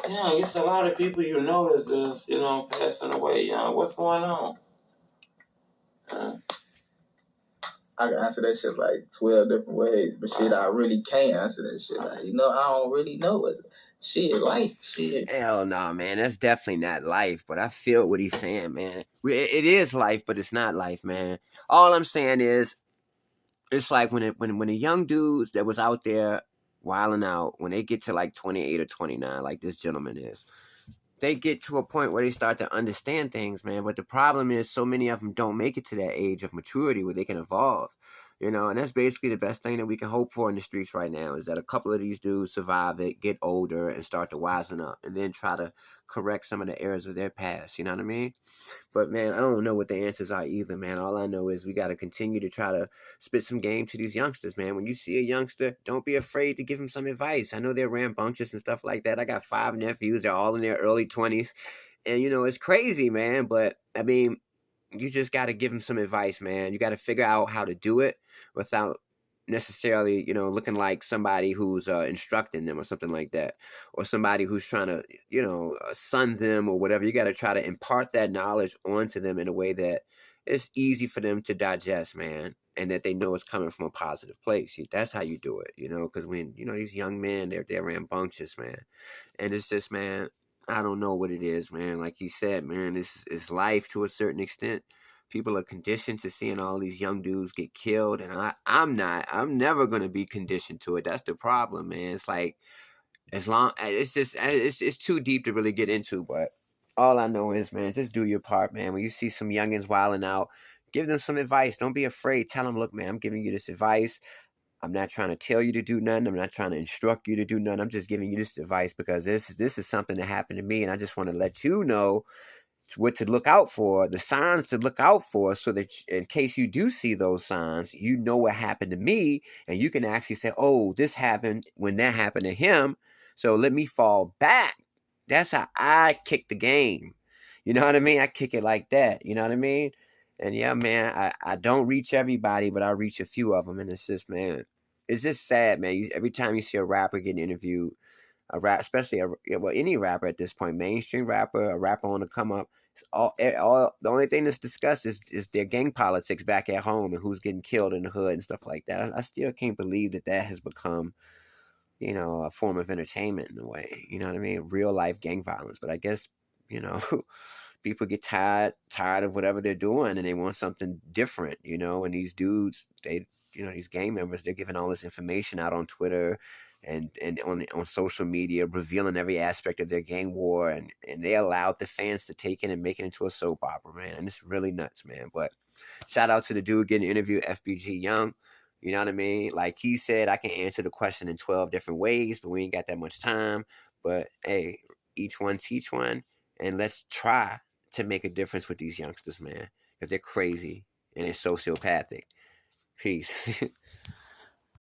Yeah, it's a lot of people you know that's just, passing away. What's going on? Uh, I can answer that shit like 12 different ways, but shit, I really can't answer that shit. Like, I don't really know it. Shit, life, shit. Hell no, man. That's definitely not life. But I feel what he's saying, man. It is life, but it's not life, man. All I'm saying is, it's like when the young dudes that was out there wilding out, when they get to like 28 or 29, like this gentleman is, they get to a point where they start to understand things, man. But the problem is so many of them don't make it to that age of maturity where they can evolve, and that's basically the best thing that we can hope for in the streets right now, is that a couple of these dudes survive it, get older, and start to wisen up, and then try to correct some of the errors of their past. You know what I mean? But man, I don't know what the answers are either, man. All I know is we got to continue to try to spit some game to these youngsters, man. When you see a youngster, don't be afraid to give him some advice. I know they're rambunctious and stuff like that. I got 5 nephews; they're all in their early 20s, and it's crazy, man. But I mean, you just got to give them some advice, man. You got to figure out how to do it without necessarily, looking like somebody who's instructing them or something like that, or somebody who's trying to, son them or whatever. You got to try to impart that knowledge onto them in a way that it's easy for them to digest, man, and that they know it's coming from a positive place. That's how you do it, because when, these young men, they're rambunctious, man. And it's just, man, I don't know what it is, man. Like he said, man, this is life to a certain extent. People are conditioned to seeing all these young dudes get killed, and I'm not. I'm never gonna be conditioned to it. That's the problem, man. It's like, it's too deep to really get into. But all I know is, man, just do your part, man. When you see some youngins wilding out, give them some advice. Don't be afraid. Tell them, look, man, I'm giving you this advice. I'm not trying to tell you to do nothing. I'm not trying to instruct you to do nothing. I'm just giving you this advice because this is something that happened to me, and I just want to let you know what to look out for, the signs to look out for, so that in case you do see those signs, you know what happened to me, and you can actually say, "Oh, this happened when that happened to him, so let me fall back." That's how I kick the game. You know what I mean? I kick it like that. You know what I mean? And yeah, man, I don't reach everybody, but I reach a few of them, and it's just, man, it's just sad, man. Every time you see a rapper getting interviewed, especially any rapper at this point, mainstream rapper, a rapper on the come up, it's all the only thing that's discussed is their gang politics back at home and who's getting killed in the hood and stuff like that. I still can't believe that has become, a form of entertainment in a way. You know what I mean? Real life gang violence. But I guess, you know, people get tired of whatever they're doing and they want something different, and these dudes, these gang members, they're giving all this information out on Twitter and on social media, revealing every aspect of their gang war, and they allowed the fans to take it and make it into a soap opera, man. And it's really nuts, man. But shout out to the dude getting interviewed, FBG Young. You know what I mean? Like he said, I can answer the question in 12 different ways, but we ain't got that much time. But hey, each one teach one, and let's try to make a difference with these youngsters, man, because they're crazy and they're sociopathic. Peace.